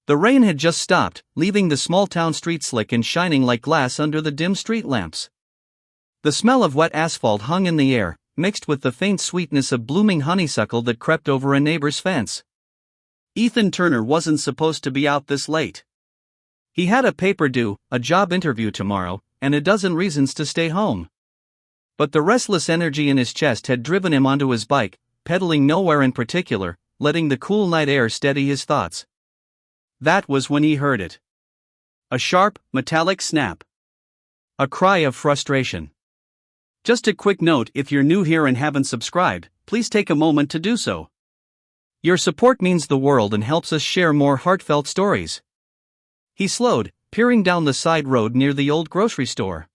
The rain had just stopped, leaving the small town street slick and shining like glass under the dim street lamps. The smell of wet asphalt hung in the air, mixed with the faint sweetness of blooming honeysuckle that crept over a neighbor's fence. Ethan Turner wasn't supposed to be out this late. He had a paper due, a job interview tomorrow, and a dozen reasons to stay home. But the restless energy in his chest had driven him onto his bike, pedaling nowhere in particular, letting the cool night air steady his thoughts. That was when he heard it. A sharp, metallic snap. A cry of frustration. Just a quick note: if you're new here and haven't subscribed, please take a moment to do so. Your support means the world and helps us share more heartfelt stories. He slowed, peering down the side road near the old grocery store.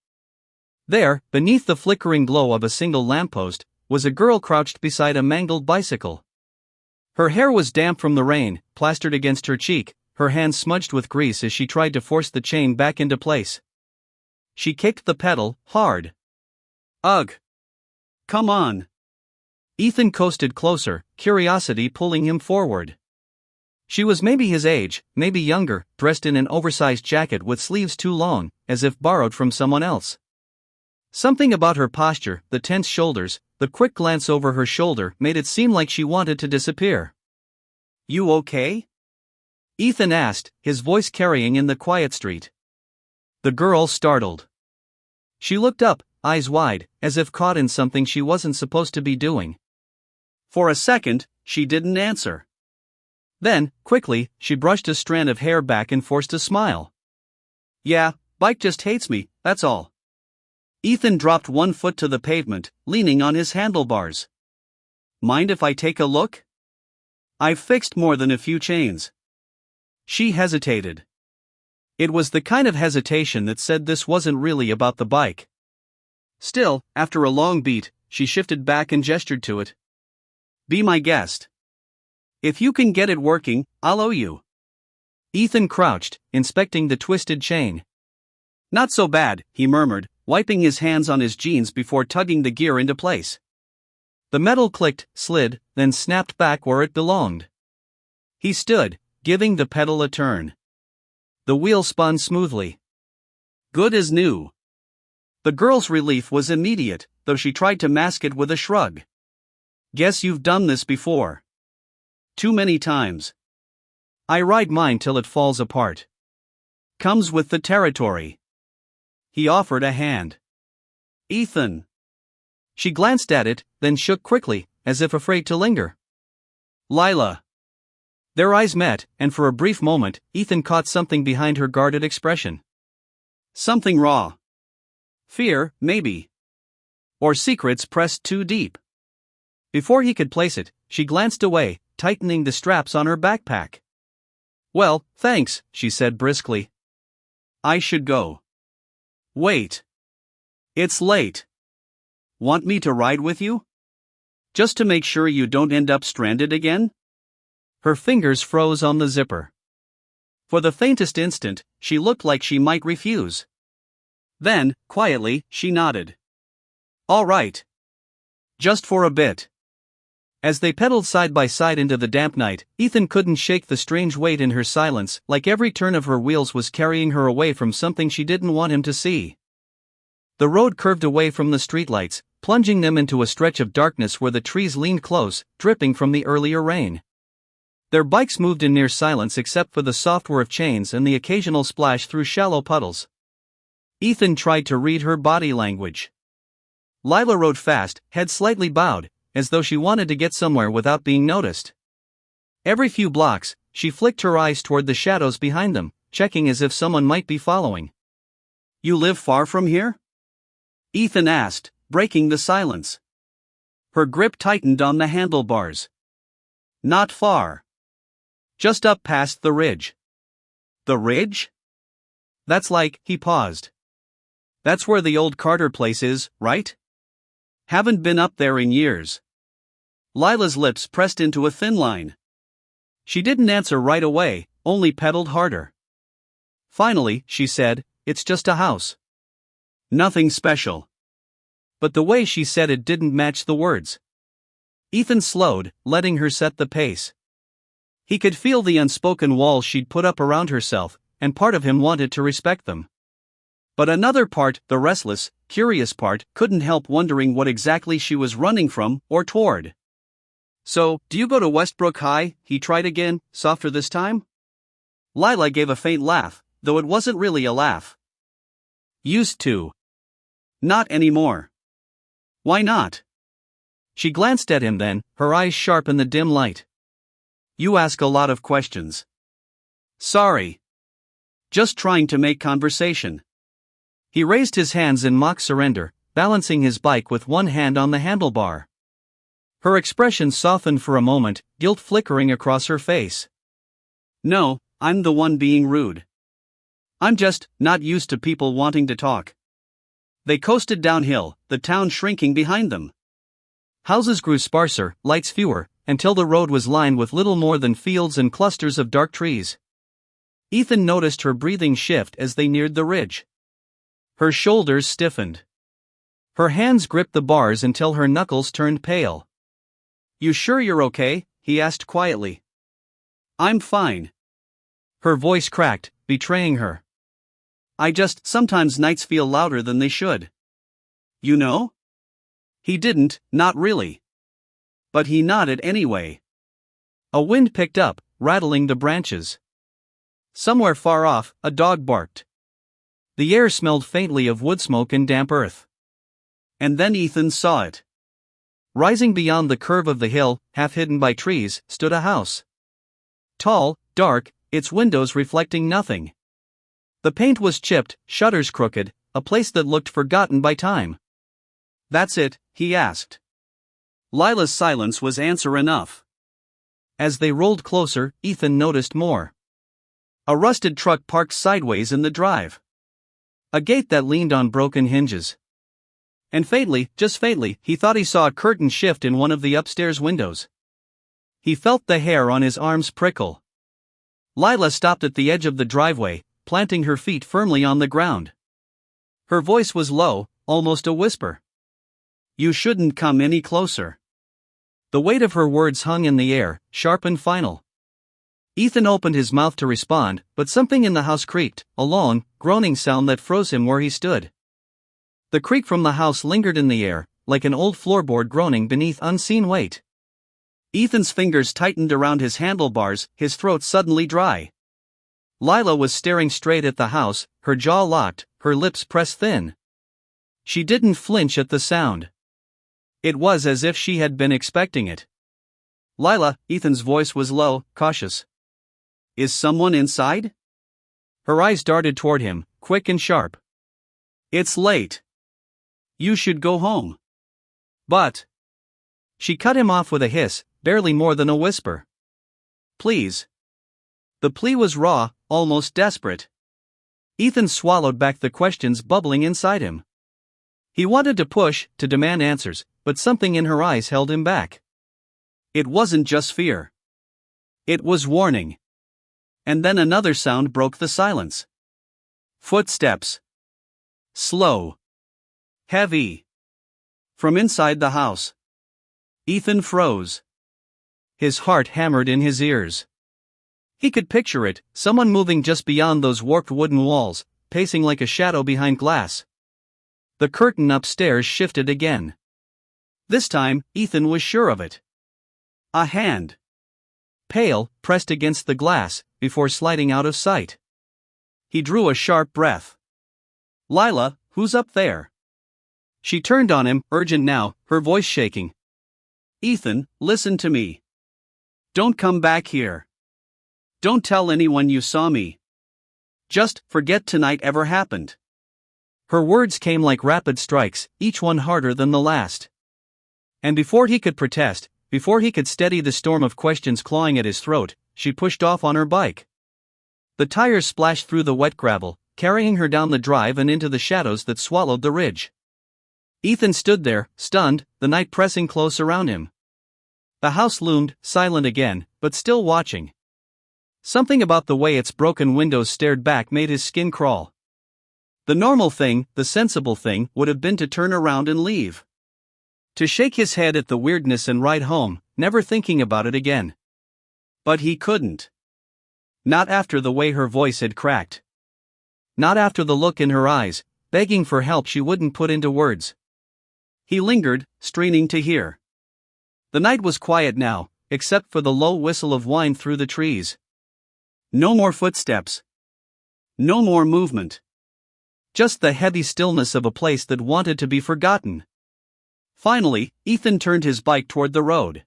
There, beneath the flickering glow of a single lamppost, was a girl crouched beside a mangled bicycle. Her hair was damp from the rain, plastered against her cheek, her hands smudged with grease as she tried to force the chain back into place. She kicked the pedal, hard. Ugh! Come on! Ethan coasted closer, curiosity pulling him forward. She was maybe his age, maybe younger, dressed in an oversized jacket with sleeves too long, as if borrowed from someone else. Something about her posture, the tense shoulders, the quick glance over her shoulder made it seem like she wanted to disappear. "You okay?" Ethan asked, his voice carrying in the quiet street. The girl startled. She looked up, eyes wide, as if caught in something she wasn't supposed to be doing. For a second, she didn't answer. Then, quickly, she brushed a strand of hair back and forced a smile. "Yeah, bike just hates me, that's all." Ethan dropped one foot to the pavement, leaning on his handlebars. "Mind if I take a look? I've fixed more than a few chains." She hesitated. It was the kind of hesitation that said this wasn't really about the bike. Still, after a long beat, she shifted back and gestured to it. "Be my guest. If you can get it working, I'll owe you." Ethan crouched, inspecting the twisted chain. "Not so bad," he murmured, wiping his hands on his jeans before tugging the gear into place. The metal clicked, slid, then snapped back where it belonged. He stood, giving the pedal a turn. The wheel spun smoothly. Good as new. The girl's relief was immediate, though she tried to mask it with a shrug. "Guess you've done this before." "Too many times. I ride mine till it falls apart. Comes with the territory." He offered a hand. "Ethan." She glanced at it, then shook quickly, as if afraid to linger. "Lila." Their eyes met, and for a brief moment, Ethan caught something behind her guarded expression. Something raw. Fear, maybe. Or secrets pressed too deep. Before he could place it, she glanced away, tightening the straps on her backpack. "Well, thanks," she said briskly. "I should go." "Wait. It's late. Want me to ride with you? Just to make sure you don't end up stranded again?" Her fingers froze on the zipper. For the faintest instant, she looked like she might refuse. Then, quietly, she nodded. "All right. Just for a bit." As they pedaled side by side into the damp night, Ethan couldn't shake the strange weight in her silence, like every turn of her wheels was carrying her away from something she didn't want him to see. The road curved away from the streetlights, plunging them into a stretch of darkness where the trees leaned close, dripping from the earlier rain. Their bikes moved in near silence except for the soft whir of chains and the occasional splash through shallow puddles. Ethan tried to read her body language. Lila rode fast, head slightly bowed, as though she wanted to get somewhere without being noticed. Every few blocks, she flicked her eyes toward the shadows behind them, checking as if someone might be following. "You live far from here?" Ethan asked, breaking the silence. Her grip tightened on the handlebars. "Not far. Just up past the ridge." "The ridge?" "That's like," he paused. "That's where the old Carter place is, right?" "Haven't been up there in years." Lila's lips pressed into a thin line. She didn't answer right away, only pedaled harder. Finally, she said, "It's just a house. Nothing special." But the way she said it didn't match the words. Ethan slowed, letting her set the pace. He could feel the unspoken walls she'd put up around herself, and part of him wanted to respect them. But another part, the restless, curious part, couldn't help wondering what exactly she was running from or toward. "So, do you go to Westbrook High?" he tried again, softer this time. Lila gave a faint laugh, though it wasn't really a laugh. "Used to. Not anymore." "Why not?" She glanced at him then, her eyes sharp in the dim light. "You ask a lot of questions." "Sorry. Just trying to make conversation." He raised his hands in mock surrender, balancing his bike with one hand on the handlebar. Her expression softened for a moment, guilt flickering across her face. "No, I'm the one being rude. I'm just not used to people wanting to talk." They coasted downhill, the town shrinking behind them. Houses grew sparser, lights fewer, until the road was lined with little more than fields and clusters of dark trees. Ethan noticed her breathing shift as they neared the ridge. Her shoulders stiffened. Her hands gripped the bars until her knuckles turned pale. "You sure you're okay?" he asked quietly. "I'm fine." Her voice cracked, betraying her. Sometimes nights feel louder than they should. You know?" He didn't, not really. But he nodded anyway. A wind picked up, rattling the branches. Somewhere far off, a dog barked. The air smelled faintly of wood smoke and damp earth. And then Ethan saw it. Rising beyond the curve of the hill, half hidden by trees, stood a house. Tall, dark, its windows reflecting nothing. The paint was chipped, shutters crooked, a place that looked forgotten by time. "That's it?" he asked. Lila's silence was answer enough. As they rolled closer, Ethan noticed more. A rusted truck parked sideways in the drive. A gate that leaned on broken hinges. And faintly, just faintly, he thought he saw a curtain shift in one of the upstairs windows. He felt the hair on his arms prickle. Lila stopped at the edge of the driveway, planting her feet firmly on the ground. Her voice was low, almost a whisper. "You shouldn't come any closer." The weight of her words hung in the air, sharp and final. Ethan opened his mouth to respond, but something in the house creaked, a long, groaning sound that froze him where he stood. The creak from the house lingered in the air, like an old floorboard groaning beneath unseen weight. Ethan's fingers tightened around his handlebars, his throat suddenly dry. Lila was staring straight at the house, her jaw locked, her lips pressed thin. She didn't flinch at the sound. It was as if she had been expecting it. "Lila," Ethan's voice was low, cautious. "Is someone inside?" Her eyes darted toward him, quick and sharp. "It's late. You should go home." "But..." She cut him off with a hiss, barely more than a whisper. "Please." The plea was raw, almost desperate. Ethan swallowed back the questions bubbling inside him. He wanted to push, to demand answers, but something in her eyes held him back. It wasn't just fear. It was warning. And then another sound broke the silence. Footsteps. Slow. Heavy. From inside the house. Ethan froze. His heart hammered in his ears. He could picture it, someone moving just beyond those warped wooden walls, pacing like a shadow behind glass. The curtain upstairs shifted again. This time, Ethan was sure of it. A hand. Pale, pressed against the glass, before sliding out of sight. He drew a sharp breath. "Lila, who's up there?" She turned on him, urgent now, her voice shaking. "Ethan, listen to me. Don't come back here. Don't tell anyone you saw me. Just forget tonight ever happened." Her words came like rapid strikes, each one harder than the last. And before he could protest, before he could steady the storm of questions clawing at his throat, she pushed off on her bike. The tires splashed through the wet gravel, carrying her down the drive and into the shadows that swallowed the ridge. Ethan stood there, stunned, the night pressing close around him. The house loomed, silent again, but still watching. Something about the way its broken windows stared back made his skin crawl. The normal thing, the sensible thing, would have been to turn around and leave. To shake his head at the weirdness and ride home, never thinking about it again. But he couldn't. Not after the way her voice had cracked. Not after the look in her eyes, begging for help she wouldn't put into words. He lingered, straining to hear. The night was quiet now, except for the low whistle of wind through the trees. No more footsteps. No more movement. Just the heavy stillness of a place that wanted to be forgotten. Finally, Ethan turned his bike toward the road.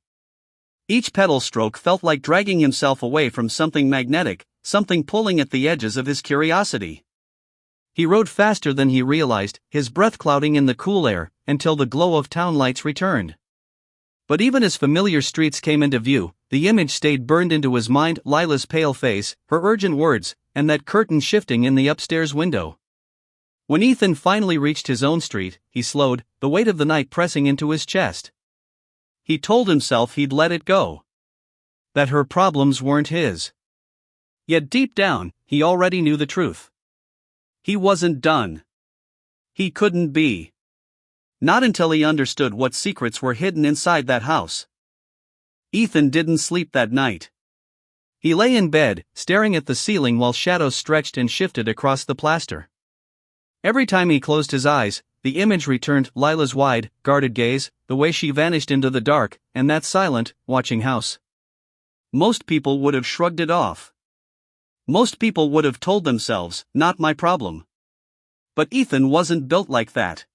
Each pedal stroke felt like dragging himself away from something magnetic, something pulling at the edges of his curiosity. He rode faster than he realized, his breath clouding in the cool air, until the glow of town lights returned. But even as familiar streets came into view, the image stayed burned into his mind: Lila's pale face, her urgent words, and that curtain shifting in the upstairs window. When Ethan finally reached his own street, he slowed, the weight of the night pressing into his chest. He told himself he'd let it go. That her problems weren't his. Yet deep down, he already knew the truth. He wasn't done. He couldn't be. Not until he understood what secrets were hidden inside that house. Ethan didn't sleep that night. He lay in bed, staring at the ceiling while shadows stretched and shifted across the plaster. Every time he closed his eyes, the image returned: Lila's wide, guarded gaze, the way she vanished into the dark, and that silent, watching house. Most people would have shrugged it off. Most people would have told themselves, not my problem. But Ethan wasn't built like that.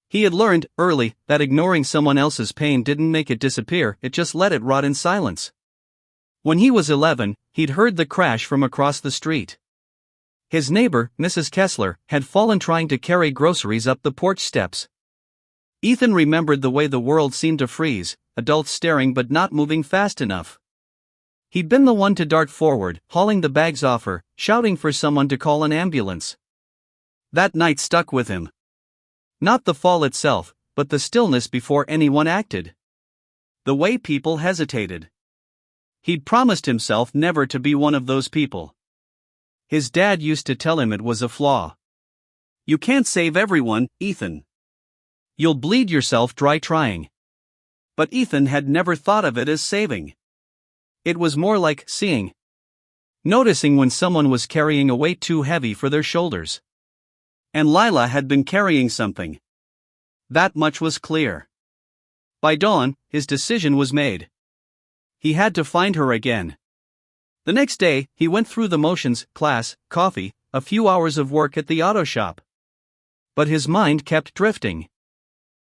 He had learned, early, that ignoring someone else's pain didn't make it disappear, it just let it rot in silence. When he was 11, he'd heard the crash from across the street. His neighbor, Mrs. Kessler, had fallen trying to carry groceries up the porch steps. Ethan remembered the way the world seemed to freeze, adults staring but not moving fast enough. He'd been the one to dart forward, hauling the bags off her, shouting for someone to call an ambulance. That night stuck with him. Not the fall itself, but the stillness before anyone acted. The way people hesitated. He'd promised himself never to be one of those people. His dad used to tell him it was a flaw. You can't save everyone, Ethan. You'll bleed yourself dry trying. But Ethan had never thought of it as saving. It was more like seeing. Noticing when someone was carrying a weight too heavy for their shoulders. And Lila had been carrying something. That much was clear. By dawn, his decision was made. He had to find her again. The next day, he went through the motions: class, coffee, a few hours of work at the auto shop. But his mind kept drifting.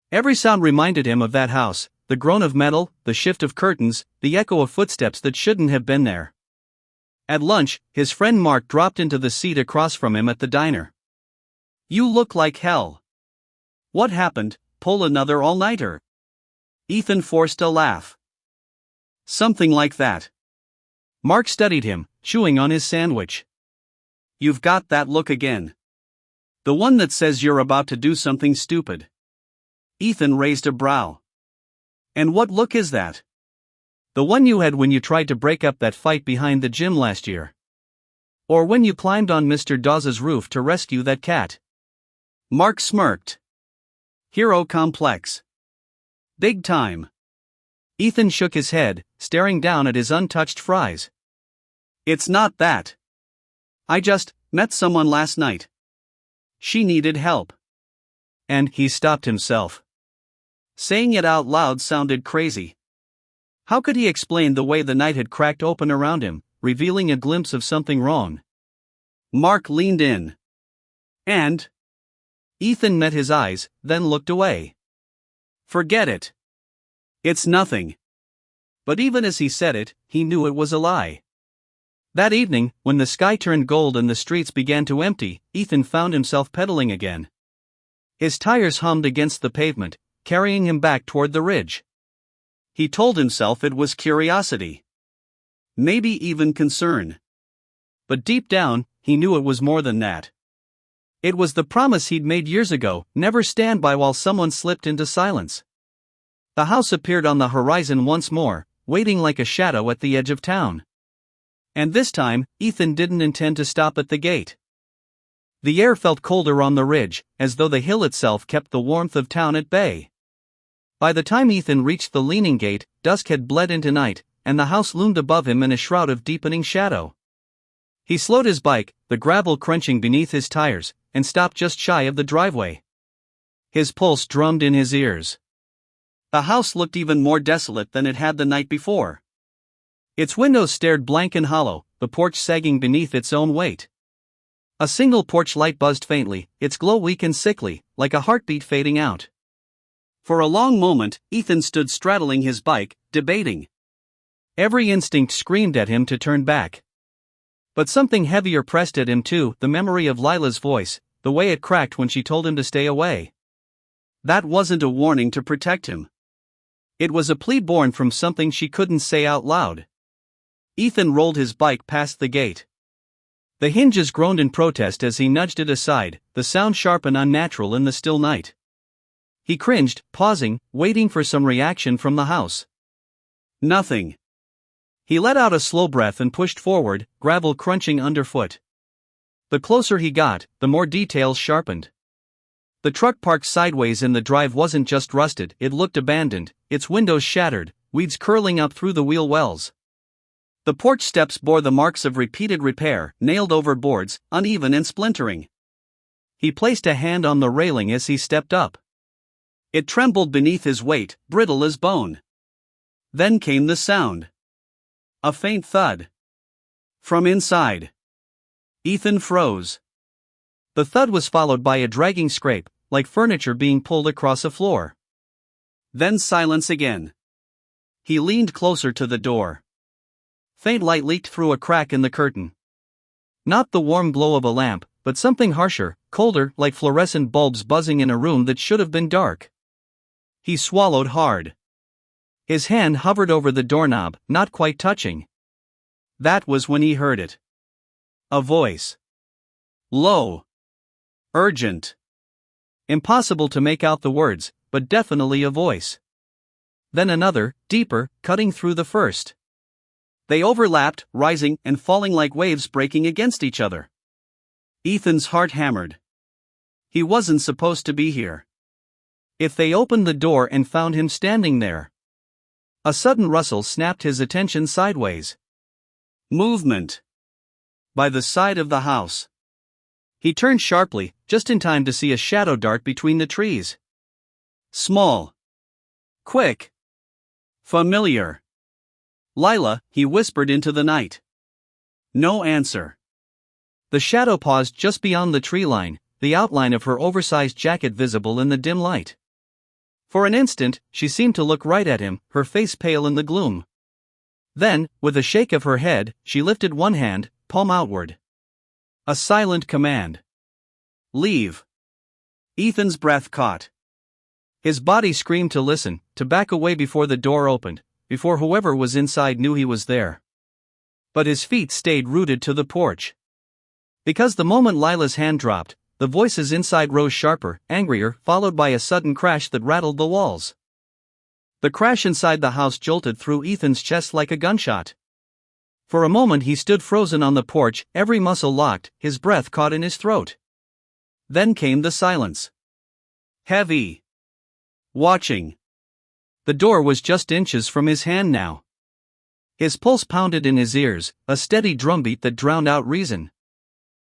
Every sound reminded him of that house, the groan of metal, the shift of curtains, the echo of footsteps that shouldn't have been there. At lunch, his friend Mark dropped into the seat across from him at the diner. "You look like hell." "What happened? Pull another all-nighter?" Ethan forced a laugh. "Something like that." Mark studied him, chewing on his sandwich. "You've got that look again. The one that says you're about to do something stupid." Ethan raised a brow. "And what look is that?" "The one you had when you tried to break up that fight behind the gym last year. Or when you climbed on Mr. Dawes's roof to rescue that cat." Mark smirked. "Hero complex. Big time." Ethan shook his head, staring down at his untouched fries. "It's not that. I just met someone last night. She needed help." And he stopped himself. Saying it out loud sounded crazy. How could he explain the way the night had cracked open around him, revealing a glimpse of something wrong? Mark leaned in. "And?" Ethan met his eyes, then looked away. "Forget it. It's nothing." But even as he said it, he knew it was a lie. That evening, when the sky turned gold and the streets began to empty, Ethan found himself pedaling again. His tires hummed against the pavement, carrying him back toward the ridge. He told himself it was curiosity. Maybe even concern. But deep down, he knew it was more than that. It was the promise he'd made years ago: never stand by while someone slipped into silence. The house appeared on the horizon once more, waiting like a shadow at the edge of town. And this time, Ethan didn't intend to stop at the gate. The air felt colder on the ridge, as though the hill itself kept the warmth of town at bay. By the time Ethan reached the leaning gate, dusk had bled into night, and the house loomed above him in a shroud of deepening shadow. He slowed his bike, the gravel crunching beneath his tires, and stopped just shy of the driveway. His pulse drummed in his ears. The house looked even more desolate than it had the night before. Its windows stared blank and hollow, the porch sagging beneath its own weight. A single porch light buzzed faintly, its glow weak and sickly, like a heartbeat fading out. For a long moment, Ethan stood straddling his bike, debating. Every instinct screamed at him to turn back. But something heavier pressed at him too, the memory of Lila's voice, the way it cracked when she told him to stay away. That wasn't a warning to protect him. It was a plea born from something she couldn't say out loud. Ethan rolled his bike past the gate. The hinges groaned in protest as he nudged it aside, the sound sharp and unnatural in the still night. He cringed, pausing, waiting for some reaction from the house. Nothing. He let out a slow breath and pushed forward, gravel crunching underfoot. The closer he got, the more details sharpened. The truck parked sideways in the drive wasn't just rusted, it looked abandoned, its windows shattered, weeds curling up through the wheel wells. The porch steps bore the marks of repeated repair, nailed over boards, uneven and splintering. He placed a hand on the railing as he stepped up. It trembled beneath his weight, brittle as bone. Then came the sound. A faint thud. From inside. Ethan froze. The thud was followed by a dragging scrape, like furniture being pulled across a floor. Then silence again. He leaned closer to the door. Faint light leaked through a crack in the curtain. Not the warm glow of a lamp, but something harsher, colder, like fluorescent bulbs buzzing in a room that should have been dark. He swallowed hard. His hand hovered over the doorknob, not quite touching. That was when he heard it. A voice. Low. Urgent. Impossible to make out the words, but definitely a voice. Then another, deeper, cutting through the first. They overlapped, rising and falling like waves breaking against each other. Ethan's heart hammered. He wasn't supposed to be here. If they opened the door and found him standing there. A sudden rustle snapped his attention sideways. Movement. By the side of the house. He turned sharply, just in time to see a shadow dart between the trees. Small. Quick. Familiar. Lila, he whispered into the night. No answer. The shadow paused just beyond the tree line, the outline of her oversized jacket visible in the dim light. For an instant, she seemed to look right at him, her face pale in the gloom. Then, with a shake of her head, she lifted one hand, palm outward. A silent command. Leave. Ethan's breath caught. His body screamed to listen, to back away before the door opened, before whoever was inside knew he was there. But his feet stayed rooted to the porch. Because the moment Lila's hand dropped, the voices inside rose sharper, angrier, followed by a sudden crash that rattled the walls. The crash inside the house jolted through Ethan's chest like a gunshot. For a moment he stood frozen on the porch, every muscle locked, his breath caught in his throat. Then came the silence. Heavy. Watching. The door was just inches from his hand now. His pulse pounded in his ears, a steady drumbeat that drowned out reason.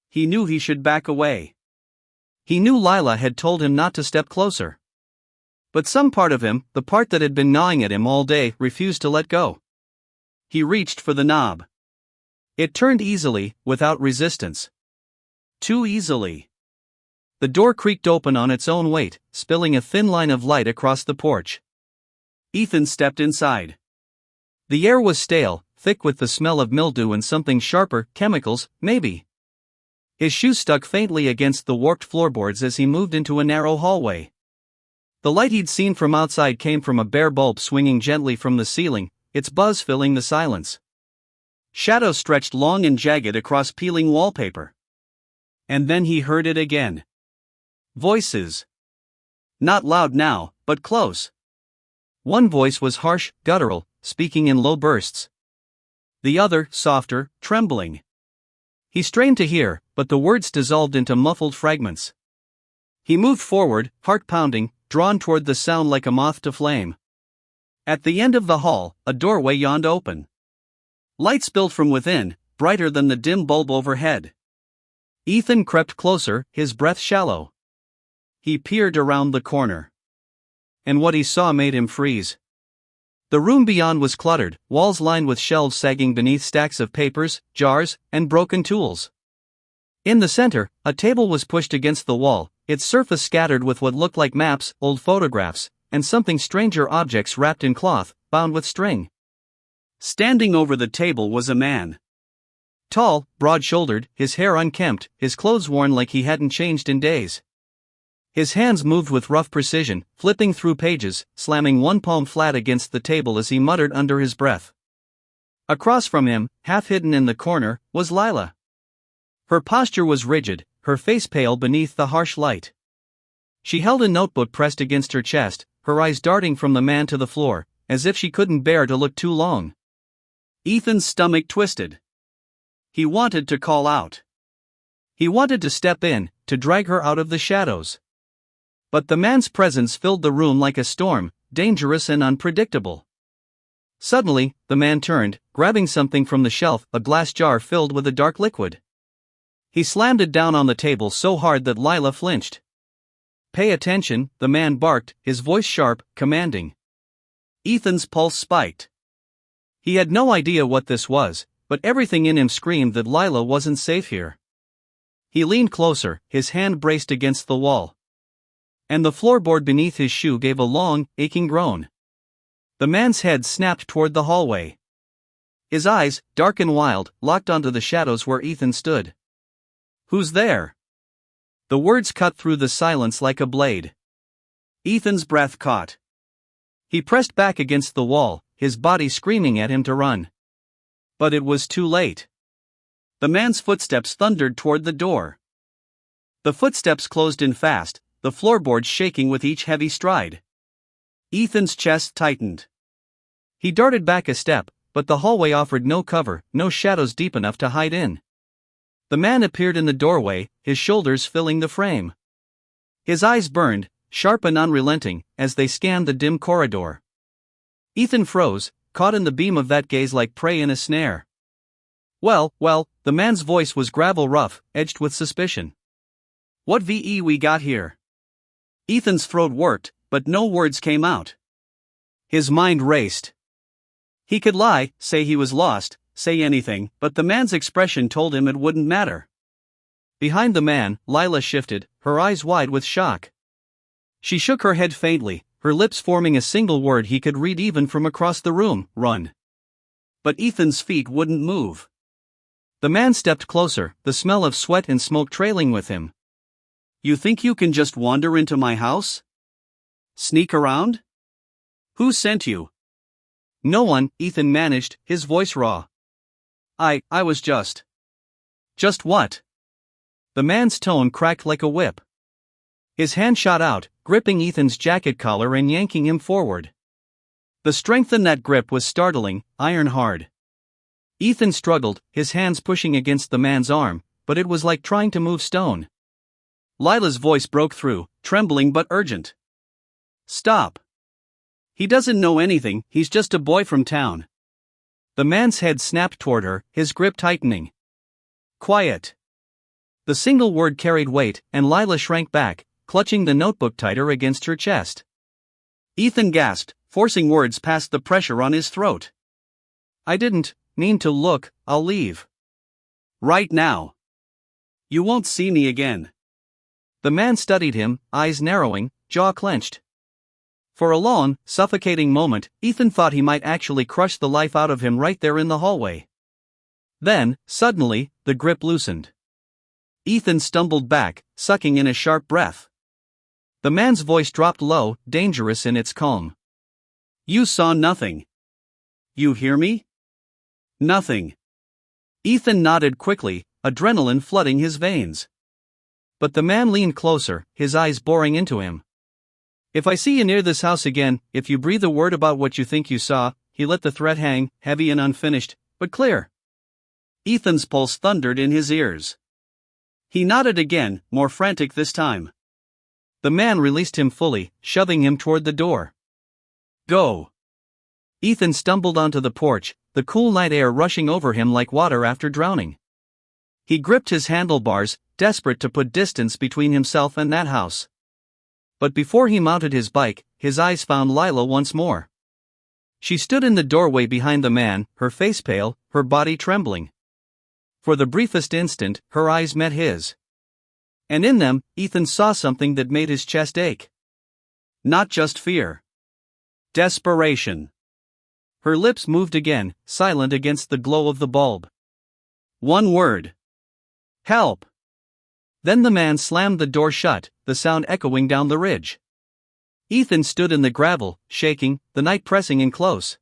He knew he should back away. He knew Lila had told him not to step closer. But some part of him, the part that had been gnawing at him all day, refused to let go. He reached for the knob. It turned easily, without resistance. Too easily. The door creaked open on its own weight, spilling a thin line of light across the porch. Ethan stepped inside. The air was stale, thick with the smell of mildew and something sharper, chemicals, maybe. His shoes stuck faintly against the warped floorboards as he moved into a narrow hallway. The light he'd seen from outside came from a bare bulb swinging gently from the ceiling, its buzz filling the silence. Shadows stretched long and jagged across peeling wallpaper. And then he heard it again. Voices. Not loud now, but close. One voice was harsh, guttural, speaking in low bursts. The other, softer, trembling. He strained to hear, but the words dissolved into muffled fragments. He moved forward, heart pounding, drawn toward the sound like a moth to flame. At the end of the hall, a doorway yawned open. Light spilled from within, brighter than the dim bulb overhead. Ethan crept closer, his breath shallow. He peered around the corner. And what he saw made him freeze. The room beyond was cluttered, walls lined with shelves sagging beneath stacks of papers, jars, and broken tools. In the center, a table was pushed against the wall, its surface scattered with what looked like maps, old photographs, and something stranger objects wrapped in cloth, bound with string. Standing over the table was a man. Tall, broad-shouldered, his hair unkempt, his clothes worn like he hadn't changed in days. His hands moved with rough precision, flipping through pages, slamming one palm flat against the table as he muttered under his breath. Across from him, half hidden in the corner, was Lila. Her posture was rigid, her face pale beneath the harsh light. She held a notebook pressed against her chest, her eyes darting from the man to the floor, as if she couldn't bear to look too long. Ethan's stomach twisted. He wanted to call out. He wanted to step in, to drag her out of the shadows. But the man's presence filled the room like a storm, dangerous and unpredictable. Suddenly, the man turned, grabbing something from the shelf, a glass jar filled with a dark liquid. He slammed it down on the table so hard that Lila flinched. "Pay attention," the man barked, his voice sharp, commanding. Ethan's pulse spiked. He had no idea what this was, but everything in him screamed that Lila wasn't safe here. He leaned closer, his hand braced against the wall. And the floorboard beneath his shoe gave a long, aching groan. The man's head snapped toward the hallway. His eyes, dark and wild, locked onto the shadows where Ethan stood. "Who's there?" The words cut through the silence like a blade. Ethan's breath caught. He pressed back against the wall, his body screaming at him to run. But it was too late. The man's footsteps thundered toward the door. The footsteps closed in fast, the floorboards shaking with each heavy stride. Ethan's chest tightened. He darted back a step, but the hallway offered no cover, no shadows deep enough to hide in. The man appeared in the doorway, his shoulders filling the frame. His eyes burned, sharp and unrelenting, as they scanned the dim corridor. Ethan froze, caught in the beam of that gaze like prey in a snare. Well, the man's voice was gravel rough, edged with suspicion. "What we got here?" Ethan's throat worked, but no words came out. His mind raced. He could lie, say he was lost, say anything, but the man's expression told him it wouldn't matter. Behind the man, Lila shifted, her eyes wide with shock. She shook her head faintly, her lips forming a single word he could read even from across the room: "Run." But Ethan's feet wouldn't move. The man stepped closer, the smell of sweat and smoke trailing with him. "You think you can just wander into my house? Sneak around? Who sent you?" "No one," Ethan managed, his voice raw. I was just. Just what?" The man's tone cracked like a whip. His hand shot out, gripping Ethan's jacket collar and yanking him forward. The strength in that grip was startling, iron hard. Ethan struggled, his hands pushing against the man's arm, but it was like trying to move stone. Lila's voice broke through, trembling but urgent. "Stop. He doesn't know anything, he's just a boy from town." The man's head snapped toward her, his grip tightening. "Quiet." The single word carried weight, and Lila shrank back, clutching the notebook tighter against her chest. Ethan gasped, forcing words past the pressure on his throat. "I didn't mean to look, I'll leave. Right now. You won't see me again." The man studied him, eyes narrowing, jaw clenched. For a long, suffocating moment, Ethan thought he might actually crush the life out of him right there in the hallway. Then, suddenly, the grip loosened. Ethan stumbled back, sucking in a sharp breath. The man's voice dropped low, dangerous in its calm. "You saw nothing. You hear me?" "Nothing." Ethan nodded quickly, adrenaline flooding his veins. But the man leaned closer, his eyes boring into him. "If I see you near this house again, if you breathe a word about what you think you saw," he let the threat hang, heavy and unfinished, but clear. Ethan's pulse thundered in his ears. He nodded again, more frantic this time. The man released him fully, shoving him toward the door. "Go." Ethan stumbled onto the porch, the cool night air rushing over him like water after drowning. He gripped his handlebars, desperate to put distance between himself and that house. But before he mounted his bike, his eyes found Lila once more. She stood in the doorway behind the man, her face pale, her body trembling. For the briefest instant, her eyes met his. And in them, Ethan saw something that made his chest ache. Not just fear. Desperation. Her lips moved again, silent against the glow of the bulb. One word. Help. Then the man slammed the door shut, the sound echoing down the ridge. Ethan stood in the gravel, shaking, the night pressing in close.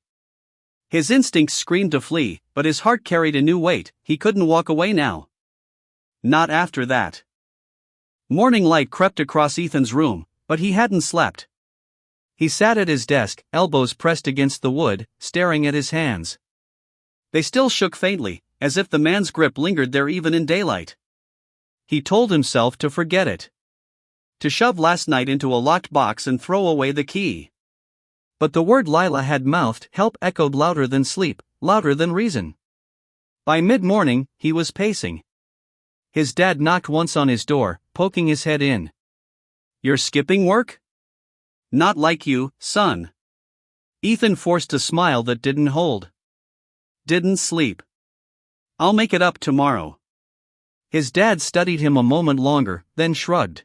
His instincts screamed to flee, but his heart carried a new weight. He couldn't walk away now. Not after that. Morning light crept across Ethan's room, but he hadn't slept. He sat at his desk, elbows pressed against the wood, staring at his hands. They still shook faintly, as if the man's grip lingered there even in daylight. He told himself to forget it. To shove last night into a locked box and throw away the key. But the word Lila had mouthed, help, echoed louder than sleep, louder than reason. By mid-morning, he was pacing. His dad knocked once on his door, poking his head in. "You're skipping work?" "Not like you, son." Ethan forced a smile that didn't hold. "Didn't sleep. I'll make it up tomorrow." His dad studied him a moment longer, then shrugged.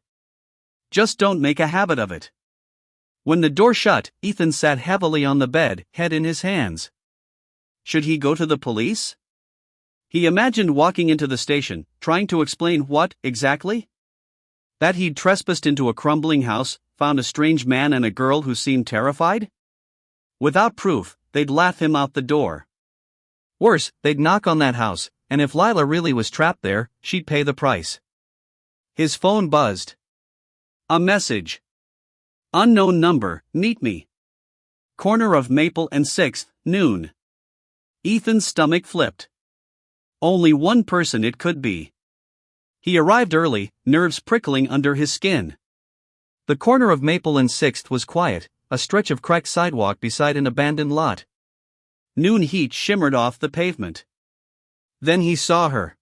"Just don't make a habit of it." When the door shut, Ethan sat heavily on the bed, head in his hands. Should he go to the police? He imagined walking into the station, trying to explain what, exactly? That he'd trespassed into a crumbling house, found a strange man and a girl who seemed terrified? Without proof, they'd laugh him out the door. Worse, they'd knock on that house, and if Lila really was trapped there, she'd pay the price. His phone buzzed. A message. Unknown number, meet me. Corner of Maple and 6th, noon. Ethan's stomach flipped. Only one person it could be. He arrived early, nerves prickling under his skin. The corner of Maple and 6th was quiet, a stretch of cracked sidewalk beside an abandoned lot. Noon heat shimmered off the pavement. Then he saw her.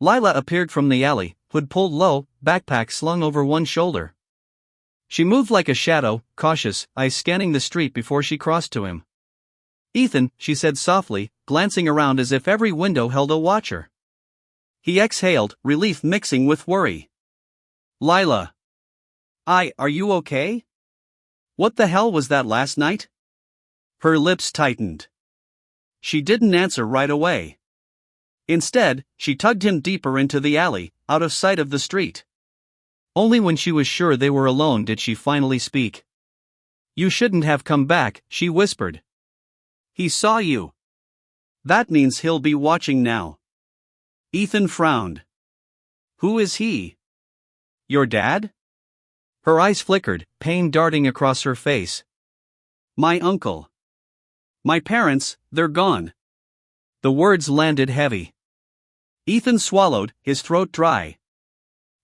Lila appeared from the alley, hood pulled low, backpack slung over one shoulder. She moved like a shadow, cautious, eyes scanning the street before she crossed to him. "Ethan," she said softly, glancing around as if every window held a watcher. He exhaled, relief mixing with worry. "Lila. Are you okay? What the hell was that last night?" Her lips tightened. She didn't answer right away. Instead, she tugged him deeper into the alley, out of sight of the street. Only when she was sure they were alone did she finally speak. "You shouldn't have come back," she whispered. "He saw you. That means he'll be watching now." Ethan frowned. "Who is he? Your dad?" Her eyes flickered, pain darting across her face. "My uncle. My parents, they're gone." The words landed heavy. Ethan swallowed, his throat dry.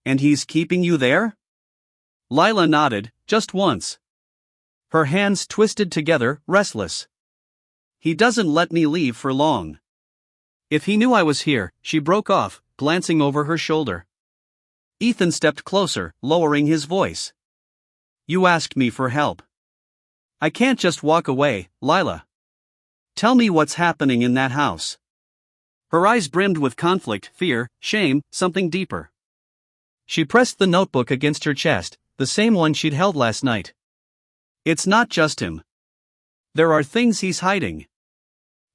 "And he's keeping you there?" Lila nodded, just once. Her hands twisted together, restless. "He doesn't let me leave for long." "If he knew I was here," she broke off, glancing over her shoulder. Ethan stepped closer, lowering his voice. "You asked me for help. I can't just walk away, Lila. Tell me what's happening in that house." Her eyes brimmed with conflict, fear, shame, something deeper. She pressed the notebook against her chest, the same one she'd held last night. "It's not just him. There are things he's hiding.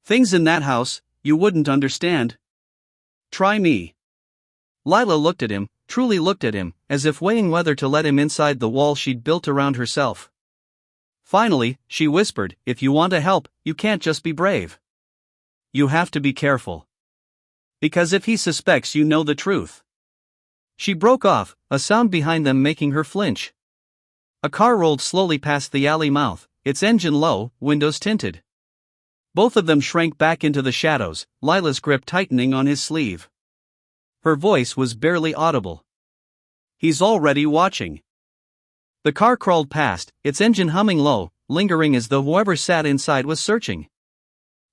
Things in that house you wouldn't understand. Try me." Lila looked at him, truly looked at him, as if weighing whether to let him inside the wall she'd built around herself. Finally, she whispered, "If you want to help, you can't just be brave. You have to be careful. Because if he suspects you know the truth." She broke off, a sound behind them making her flinch. A car rolled slowly past the alley mouth, its engine low, windows tinted. Both of them shrank back into the shadows, Lila's grip tightening on his sleeve. Her voice was barely audible. "He's already watching." The car crawled past, its engine humming low, lingering as though whoever sat inside was searching.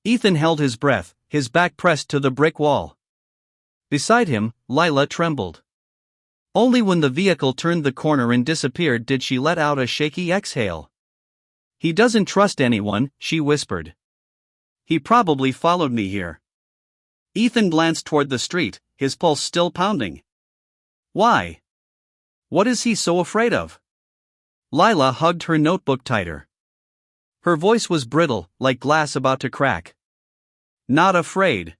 Ethan held his breath, his back pressed to the brick wall. Beside him, Lila trembled. Only when the vehicle turned the corner and disappeared did she let out a shaky exhale. "He doesn't trust anyone," she whispered. "He probably followed me here." Ethan glanced toward the street, his pulse still pounding. "Why? What is he so afraid of?" Lila hugged her notebook tighter. Her voice was brittle, like glass about to crack. "Not afraid.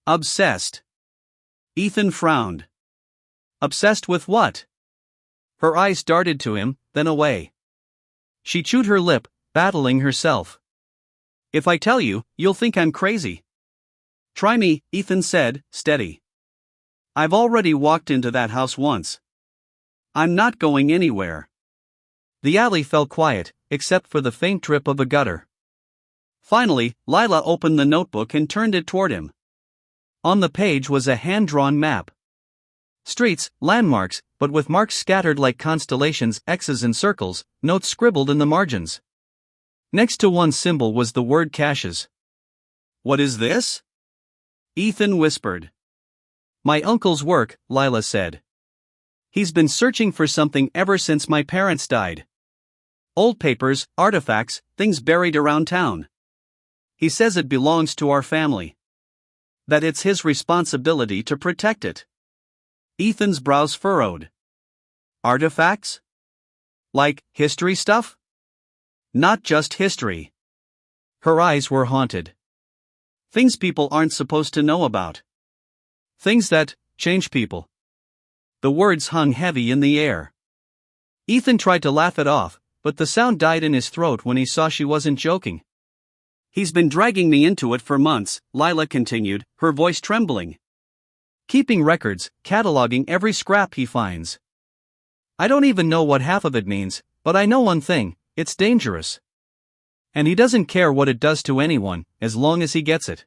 Obsessed." Ethan frowned. "Obsessed with what?" Her eyes darted to him, then away. She chewed her lip, battling herself. "If I tell you, you'll think I'm crazy." "Try me," Ethan said, steady. "I've already walked into that house once. I'm not going anywhere." The alley fell quiet, except for the faint drip of a gutter. Finally, Lila opened the notebook and turned it toward him. On the page was a hand-drawn map. Streets, landmarks, but with marks scattered like constellations, X's and circles, notes scribbled in the margins. Next to one symbol was the word caches. "What is this?" Ethan whispered. "My uncle's work," Lila said. "He's been searching for something ever since my parents died. Old papers, artifacts, things buried around town. He says it belongs to our family. That it's his responsibility to protect it." Ethan's brows furrowed. "Artifacts? Like history stuff?" "Not just history." Her eyes were haunted. "Things people aren't supposed to know about. Things that change people." The words hung heavy in the air. Ethan tried to laugh it off, but the sound died in his throat when he saw she wasn't joking. "He's been dragging me into it for months," Lila continued, her voice trembling. "Keeping records, cataloging every scrap he finds. I don't even know what half of it means, but I know one thing: it's dangerous. And he doesn't care what it does to anyone, as long as he gets it."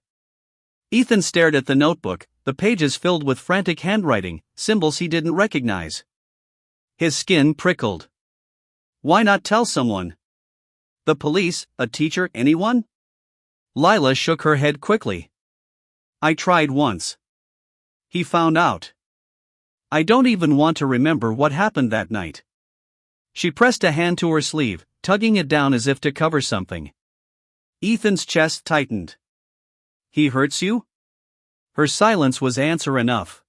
Ethan stared at the notebook, the pages filled with frantic handwriting, symbols he didn't recognize. His skin prickled. "Why not tell someone? The police, a teacher, anyone?" Lila shook her head quickly. "I tried once. He found out. I don't even want to remember what happened that night." She pressed a hand to her sleeve, tugging it down as if to cover something. Ethan's chest tightened. "He hurts you?" Her silence was answer enough.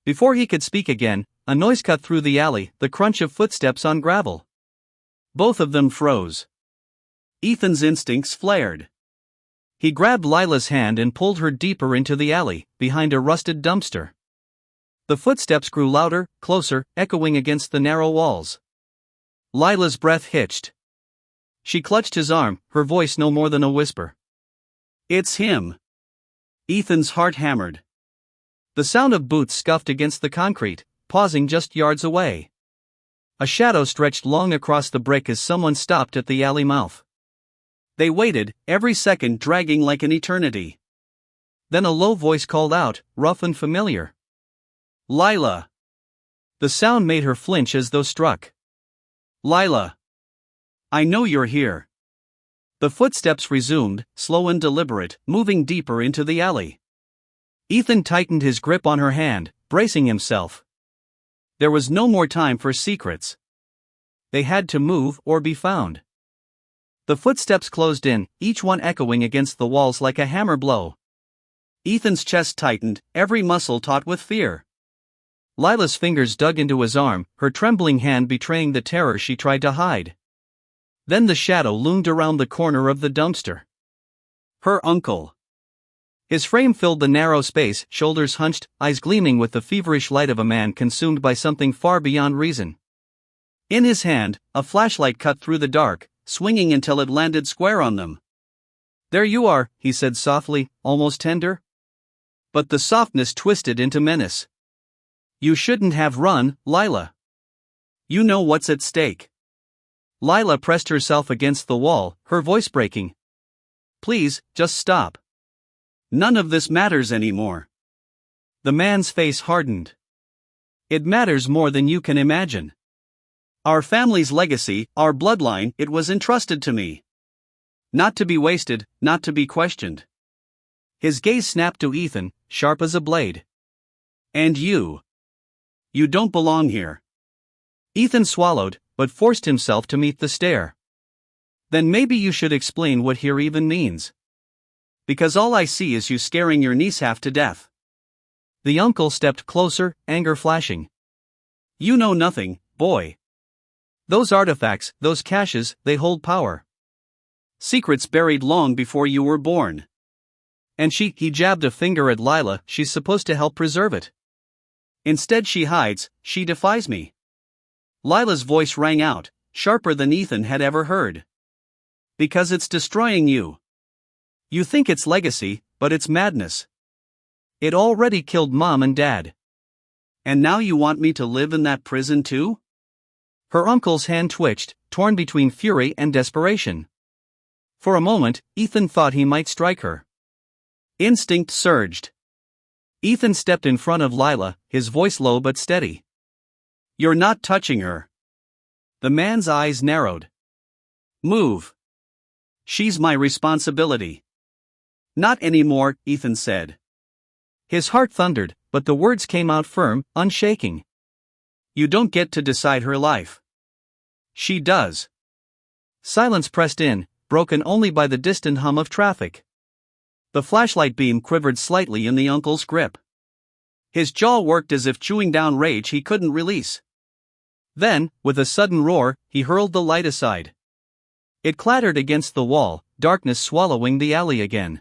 Before he could speak again, a noise cut through the alley, the crunch of footsteps on gravel. Both of them froze. Ethan's instincts flared. He grabbed Lila's hand and pulled her deeper into the alley, behind a rusted dumpster. The footsteps grew louder, closer, echoing against the narrow walls. Lila's breath hitched. She clutched his arm, her voice no more than a whisper. "It's him." Ethan's heart hammered. The sound of boots scuffed against the concrete, pausing just yards away. A shadow stretched long across the brick as someone stopped at the alley mouth. They waited, every second dragging like an eternity. Then a low voice called out, rough and familiar. "Lila." The sound made her flinch as though struck. "Lila. I know you're here." The footsteps resumed, slow and deliberate, moving deeper into the alley. Ethan tightened his grip on her hand, bracing himself. There was no more time for secrets. They had to move or be found. The footsteps closed in, each one echoing against the walls like a hammer blow. Ethan's chest tightened, every muscle taut with fear. Lila's fingers dug into his arm, her trembling hand betraying the terror she tried to hide. Then the shadow loomed around the corner of the dumpster. Her uncle. His frame filled the narrow space, shoulders hunched, eyes gleaming with the feverish light of a man consumed by something far beyond reason. In his hand, a flashlight cut through the dark, swinging until it landed square on them. "There you are," he said softly, almost tender. But the softness twisted into menace. "You shouldn't have run, Lila. You know what's at stake." Lila pressed herself against the wall, her voice breaking. "Please, just stop. None of this matters anymore." The man's face hardened. "It matters more than you can imagine." Our family's legacy, our bloodline, it was entrusted to me. Not to be wasted, not to be questioned. His gaze snapped to Ethan, sharp as a blade. And you? You don't belong here. Ethan swallowed, but forced himself to meet the stare. Then maybe you should explain what here even means. Because all I see is you scaring your niece half to death. The uncle stepped closer, anger flashing. You know nothing, boy. Those artifacts, those caches, they hold power. Secrets buried long before you were born. And he jabbed a finger at Lila, she's supposed to help preserve it. Instead she hides, she defies me. Lila's voice rang out, sharper than Ethan had ever heard. Because it's destroying you. You think it's legacy, but it's madness. It already killed Mom and Dad. And now you want me to live in that prison too? Her uncle's hand twitched, torn between fury and desperation. For a moment, Ethan thought he might strike her. Instinct surged. Ethan stepped in front of Lila, his voice low but steady. You're not touching her. The man's eyes narrowed. Move. She's my responsibility. Not anymore, Ethan said. His heart thundered, but the words came out firm, unshaking. You don't get to decide her life. She does. Silence pressed in, broken only by the distant hum of traffic. The flashlight beam quivered slightly in the uncle's grip. His jaw worked as if chewing down rage he couldn't release. Then, with a sudden roar, he hurled the light aside. It clattered against the wall, darkness swallowing the alley again.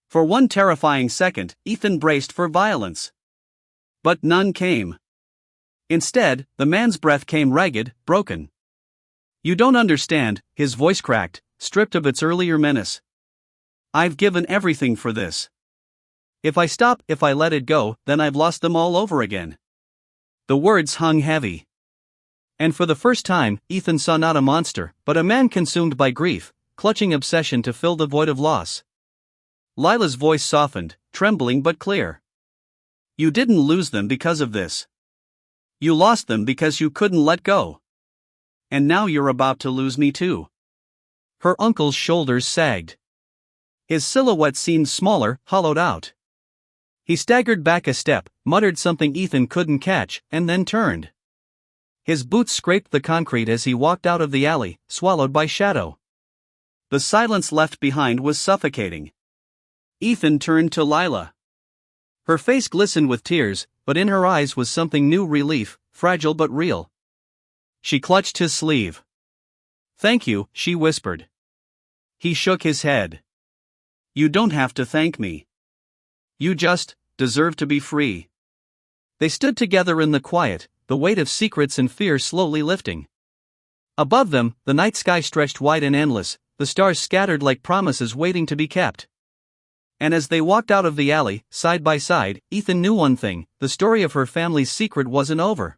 For one terrifying second, Ethan braced for violence. But none came. Instead, the man's breath came ragged, broken. You don't understand, his voice cracked, stripped of its earlier menace. I've given everything for this. If I stop, if I let it go, then I've lost them all over again. The words hung heavy. And for the first time, Ethan saw not a monster, but a man consumed by grief, clutching obsession to fill the void of loss. Lila's voice softened, trembling but clear. You didn't lose them because of this. You lost them because you couldn't let go. And now you're about to lose me too. Her uncle's shoulders sagged. His silhouette seemed smaller, hollowed out. He staggered back a step, muttered something Ethan couldn't catch, and then turned. His boots scraped the concrete as he walked out of the alley, swallowed by shadow. The silence left behind was suffocating. Ethan turned to Lila. Her face glistened with tears, but in her eyes was something new, relief, fragile but real. She clutched his sleeve. Thank you, she whispered. He shook his head. You don't have to thank me. You just deserve to be free. They stood together in the quiet, the weight of secrets and fear slowly lifting. Above them, the night sky stretched wide and endless, the stars scattered like promises waiting to be kept. And as they walked out of the alley, side by side, Ethan knew one thing: the story of her family's secret wasn't over.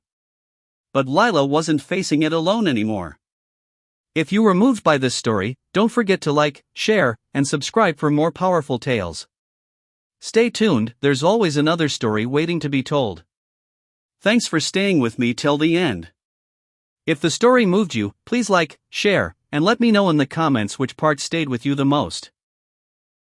But Lila wasn't facing it alone anymore. If you were moved by this story, don't forget to like, share, and subscribe for more powerful tales. Stay tuned, there's always another story waiting to be told. Thanks for staying with me till the end. If the story moved you, please like, share, and let me know in the comments which part stayed with you the most.